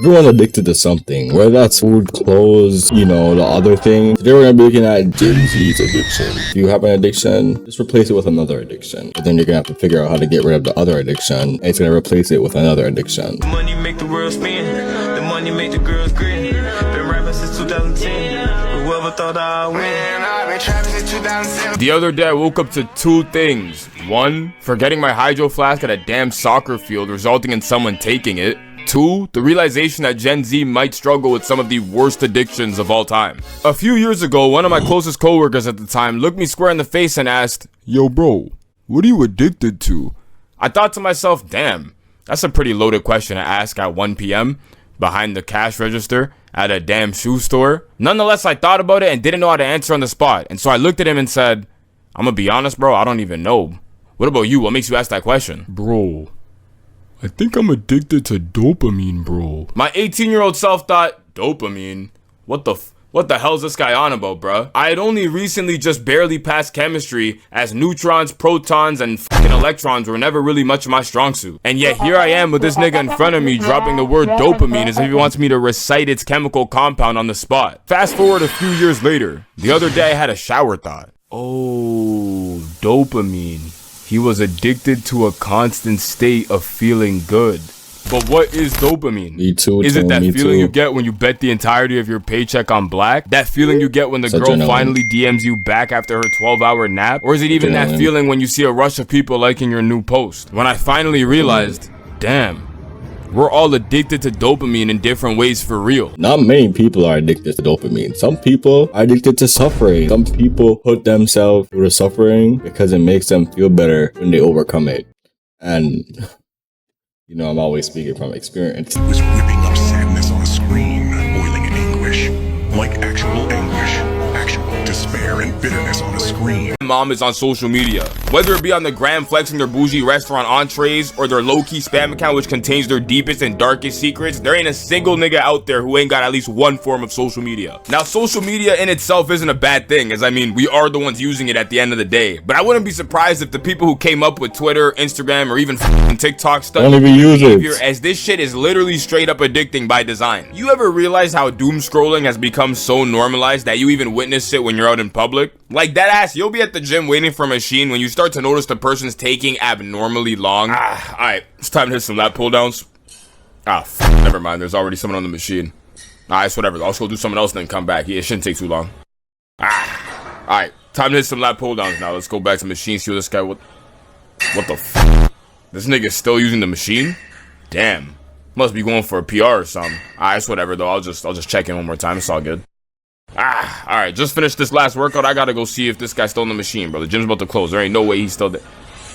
Everyone's addicted to something, whether that's food, clothes, you know, the other thing. Today we're gonna be looking at Gen Z's addiction. If you have an addiction, just replace it with another addiction. But then you're gonna have to figure out how to get rid of the other addiction, and it's gonna replace it with another addiction. The money make the world spin. The money make the girls grin. Been rapping since 2010. Whoever thought I'd win. I've been trapping since 2007. The other day I woke up to two things. One, forgetting my hydro flask at a damn soccer field, resulting in someone taking it. Two, the realization that Gen Z might struggle with some of the worst addictions of all time. A few years ago, one of my closest coworkers at the time looked me square in the face and asked, "Yo bro, what are you addicted to?" I thought to myself, damn, that's a pretty loaded question to ask at 1 p.m. behind the cash register at a damn shoe store. Nonetheless, I thought about it and didn't know how to answer on the spot. And so I looked at him and said, "I'm gonna be honest, bro, I don't even know. What about you? What makes you ask that question?" "Bro, I think I'm addicted to dopamine, bro." My 18-year-old self thought, dopamine? What the hell's this guy on about, bruh? I had only recently just barely passed chemistry, as neutrons, protons, and fucking electrons were never really much of my strong suit. And yet here I am with this nigga in front of me dropping the word dopamine as if he wants me to recite its chemical compound on the spot. Fast forward a few years later. The other day I had a shower thought. Oh, dopamine. He was addicted to a constant state of feeling good. But what is dopamine? Me too. Is it that me feeling too. you get when you bet the entirety of your paycheck on black? That feeling you get when the Such girl an finally DMs you back after her 12-hour nap? Or is it even that Adrenaline. feeling when you see a rush of people liking your new post? When I finally realized, damn, we're all addicted to dopamine in different ways for real. Not many people are addicted to dopamine. Some people are addicted to suffering. Some people put themselves through the suffering because it makes them feel better when they overcome it. And, you know, I'm always speaking from experience. Was whipping up sadness on a screen, boiling in anguish, like actual anguish, actual despair and bitterness on a screen. Mom is on social media, whether it be on the gram flexing their bougie restaurant entrees or their low-key spam account which contains their deepest and darkest secrets. There ain't a single nigga out there who ain't got at least one form of social media. Now, social media in itself isn't a bad thing, as I mean, we are the ones using it at the end of the day. But I wouldn't be surprised if the people who came up with Twitter, Instagram, or even f***ing TikTok study Don't even use behavior, it. as this shit is literally straight up addicting by design. You ever realize how doom scrolling has become so normalized that you even witness it when you're out in public? Like that ass, you'll be at the gym waiting for a machine when you start to notice the person's taking abnormally long. Alright, it's time to hit some lat pull downs. Never mind, there's already someone on the machine. Alright, it's whatever, I'll just go do something else and then come back. Yeah, it shouldn't take too long. Alright, time to hit some lat pull downs now. Let's go back to the machine, see what this guy, what the f? This nigga's still using the machine? Damn. Must be going for a PR or something. Alright, it's whatever though, I'll just check in one more time, it's all good. Alright, just finished this last workout. I gotta go see if this guy's still in the machine, bro. The gym's about to close. There ain't no way he's still there.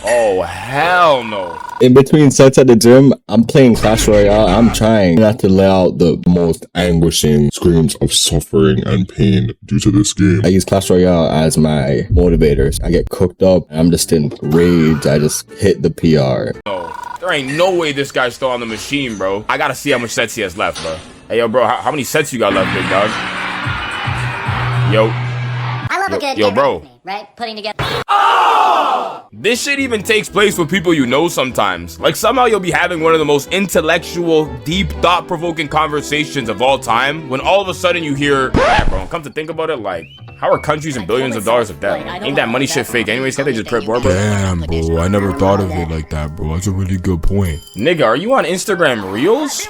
Oh, hell no. In between sets at the gym, I'm playing Clash Royale. I'm trying not to let out the most anguishing Screams of suffering and pain due to this game. I use Clash Royale as my motivator. I get cooked up, and I'm just in rage. I just hit the PR. No, there ain't no way this guy's still on the machine, bro. I gotta see how much sets he has left, bro. Hey, yo, bro, how many sets you got left, big dog? Yo. I love a good Yo, bro. recipe, right? Putting together. This shit even takes place with people you know sometimes. Like somehow you'll be having one of the most intellectual, deep, thought-provoking conversations of all time when all of a sudden you hear, yeah, bro, come to think about it, like, how are countries in billions of dollars of debt? Ain't that money shit fake anyways? Can't they just print more, bro? Damn, bro, I never thought of it like that, bro. That's a really good point. Nigga, are you on Instagram Reels?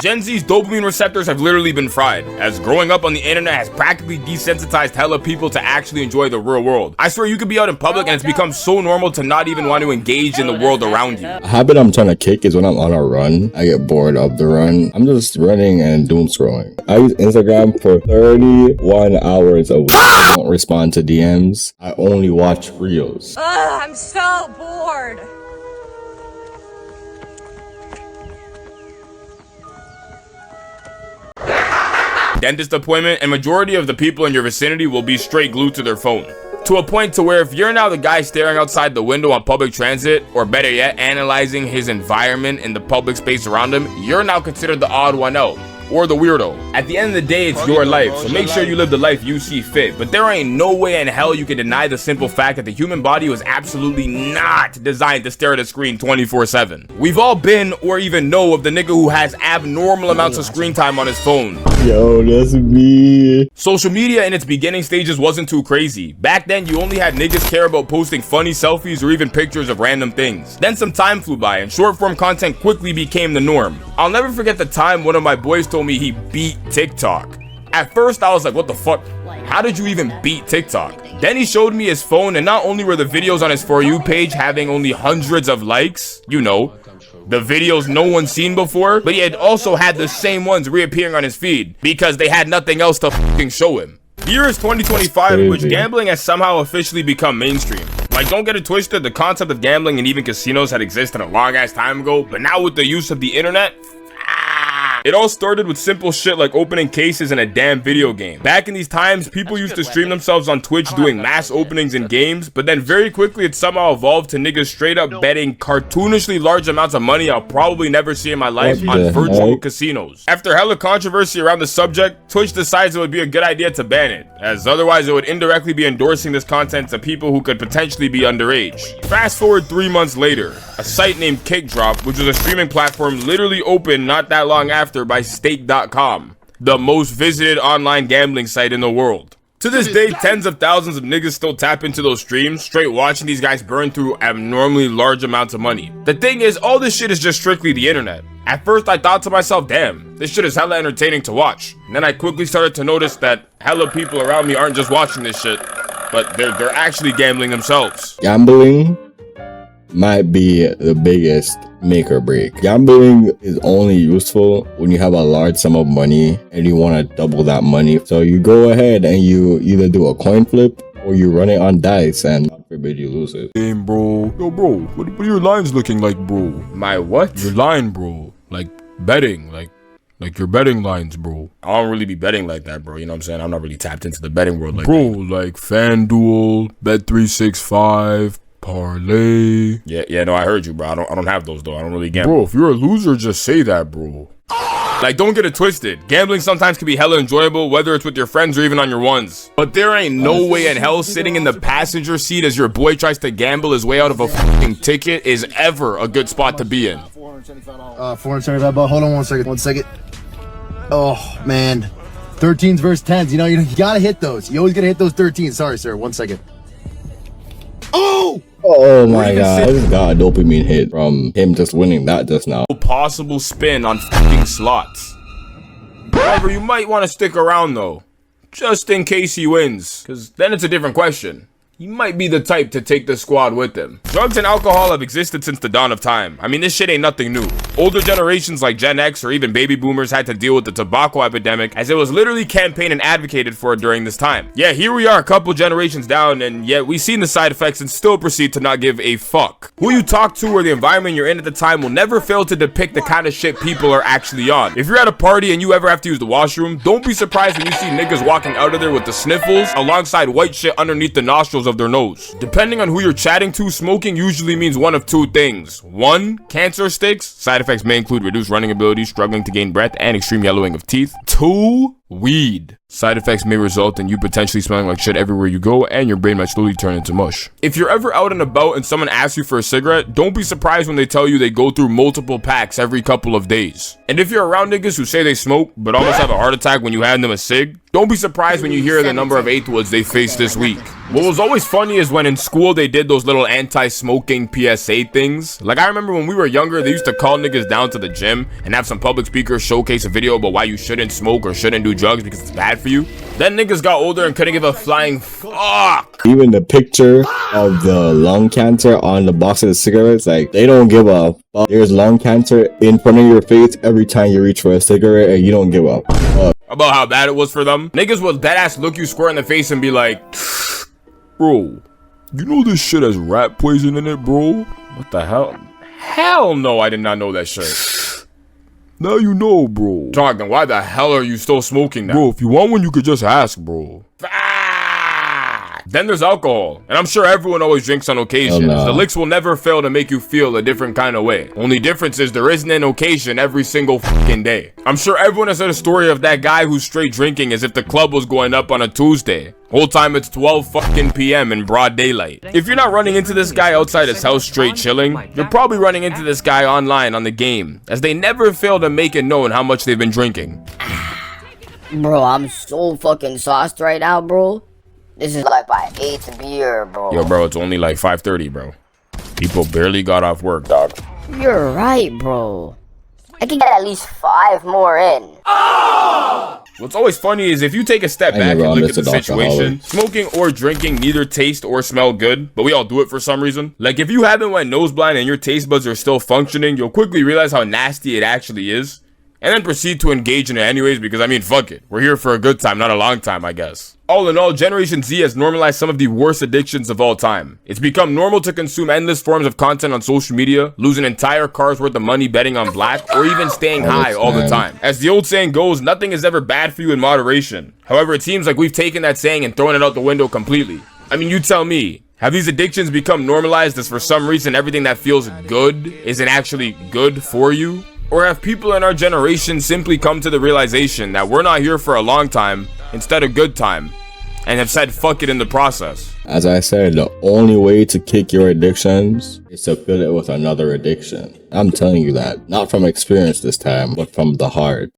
Gen Z's dopamine receptors have literally been fried, as growing up on the internet has practically desensitized hella people to actually enjoy the real world. I swear you could be out in public and it's become so normal to not even want to engage in the world around you. A habit I'm trying to kick is when I'm on a run, I get bored of the run. I'm just running and doom scrolling. I use Instagram for 31 hours a week. I don't respond to DMs. I only watch Reels. I'm so bored. Dentist appointment, and majority of the people in your vicinity will be straight glued to their phone. To a point to where if you're now the guy staring outside the window on public transit, or better yet, analyzing his environment in the public space around him, you're now considered the odd one out. or the weirdo. At the end of the day, it's your life, so make sure you live the life you see fit. But there ain't no way in hell you can deny the simple fact that the human body was absolutely not designed to stare at a screen 24/7. We've all been or even know of the nigga who has abnormal amounts of screen time on his phone. Yo, that's me. Social media in its beginning stages wasn't too crazy. Back then, you only had niggas care about posting funny selfies or even pictures of random things. Then some time flew by and short form content quickly became the norm. I'll never forget the time one of my boys told me he beat TikTok. At first, I was like, what the fuck? How did you even beat TikTok? Then he showed me his phone, and not only were the videos on his For You page having only hundreds of likes, you know, the videos no one's seen before, but he had also had the same ones reappearing on his feed because they had nothing else to fucking show him. The year is 2025, in which gambling has somehow officially become mainstream. Like, don't get it twisted, the concept of gambling and even casinos had existed a long ass time ago, but now with the use of the internet, it all started with simple shit like opening cases in a damn video game. Back in these times, people used to stream themselves on Twitch doing mass openings in games, but then very quickly it somehow evolved to niggas straight up betting cartoonishly large amounts of money I'll probably never see in my life on virtual casinos. After hella controversy around the subject, Twitch decides it would be a good idea to ban it, as otherwise it would indirectly be endorsing this content to people who could potentially be underage. Fast forward 3 months later, a site named Kickdrop, which was a streaming platform, literally opened not that long after by Stake.com, the most visited online gambling site in the world. To this day, tens of thousands of niggas still tap into those streams, straight watching these guys burn through abnormally large amounts of money. The thing is, all this shit is just strictly the internet. At first, I thought to myself, damn, this shit is hella entertaining to watch. And then I quickly started to notice that hella people around me aren't just watching this shit, but they're actually gambling themselves. Gambling might be the biggest make or break. Gambling is only useful when you have a large sum of money and you want to double that money. So you go ahead and you either do a coin flip or you run it on dice, and God forbid you lose it. Game, bro. Yo, bro, what are your lines looking like, bro? My what? Your line, bro. Like betting, like your betting lines, bro. I don't really be betting like that, bro. You know what I'm saying? I'm not really tapped into the betting world like bro, that. like FanDuel, Bet365, Parlay. Yeah, no, I heard you, bro. I don't have those though. I don't really gamble. Bro, if you're a loser, just say that, bro. Like, don't get it twisted. Gambling sometimes can be hella enjoyable, whether it's with your friends or even on your ones. But there ain't no way in hell sitting in the passenger seat as your boy tries to gamble his way out of a fucking ticket is ever a good spot to be in. $475, but hold on 1 second. Oh, man. 13s versus 10s. You know, you gotta hit those. You always gotta hit those 13s. Sorry, sir. 1 second. Oh! Oh my god, I just got a dopamine hit from him just winning that just now. Possible spin on fucking slots. However, you might want to stick around though, just in case he wins, because then it's a different question. He might be the type to take the squad with him. Drugs and alcohol have existed since the dawn of time. I mean, this shit ain't nothing new. Older generations like Gen X or even baby boomers had to deal with the tobacco epidemic, as it was literally campaigned and advocated for during this time. Yeah, here we are a couple generations down, and yet we've seen the side effects and still proceed to not give a fuck. Who you talk to or the environment you're in at the time will never fail to depict the kind of shit people are actually on. If you're at a party and you ever have to use the washroom, don't be surprised when you see niggas walking out of there with the sniffles alongside white shit underneath the nostrils of their nose. Depending on who you're chatting to, smoking usually means one of two things. 1, cancer sticks. Side effects may include reduced running ability, struggling to gain breath, and extreme yellowing of teeth. 2, weed. Side effects may result in you potentially smelling like shit everywhere you go, and your brain might slowly turn into mush. If you're ever out and about and someone asks you for a cigarette, don't be surprised when they tell you they go through multiple packs every couple of days. And if you're around niggas who say they smoke, but almost have a heart attack when you hand them a cig, don't be surprised when you hear the number of 8th woods they faced this week. What was always funny is when in school they did those little anti-smoking PSA things. Like, I remember when we were younger, they used to call niggas down to the gym and have some public speakers showcase a video about why you shouldn't smoke or shouldn't do drugs because it's bad for you. Then niggas got older and couldn't give a flying fuck. Even the picture of the lung cancer on the box of the cigarettes, like, they don't give a fuck. There's lung cancer in front of your face every time you reach for a cigarette, and you don't give a fuck about how bad it was for them. Niggas will deadass look you square in the face and be like, bro, you know this shit has rat poison in it, bro? what the hell? Hell no, I did not know that shit. Now you know, bro. Jonathan, why the hell are you still smoking that? Bro, if you want one, you could just ask, bro. Then there's alcohol, and I'm sure everyone always drinks on occasion. Oh, no. The licks will never fail to make you feel a different kind of way. Only difference is there isn't an occasion every single fucking day. I'm sure everyone has heard a story of that guy who's straight drinking as if the club was going up on a Tuesday. Whole time it's 12 fucking PM in broad daylight. If you're not running into this guy outside his house straight chilling, you're probably running into this guy online on the game, as they never fail to make it known how much they've been drinking. Bro, I'm so fucking sauced right now, bro. This is like my 8th beer, bro. Yo, bro, it's only like 5:30, bro. People barely got off work, dog. You're right, bro. I can get at least 5 more in. What's always funny is if you take a step I back never and look at the understood situation, smoking or drinking neither taste or smell good, but we all do it for some reason. Like if you haven't went nose blind and your taste buds are still functioning, you'll quickly realize how nasty it actually is, and then proceed to engage in it anyways because, I mean, fuck it. We're here for a good time, not a long time, I guess. All in all, Generation Z has normalized some of the worst addictions of all time. It's become normal to consume endless forms of content on social media, lose an entire car's worth of money betting on black, or even staying high all the time. As the old saying goes, nothing is ever bad for you in moderation. However, it seems like we've taken that saying and thrown it out the window completely. I mean, you tell me, have these addictions become normalized as for some reason everything that feels good isn't actually good for you? Or have people in our generation simply come to the realization that we're not here for a long time, instead a good time, and have said fuck it in the process? As I said, the only way to kick your addictions is to fill it with another addiction. I'm telling you that, not from experience this time, but from the heart.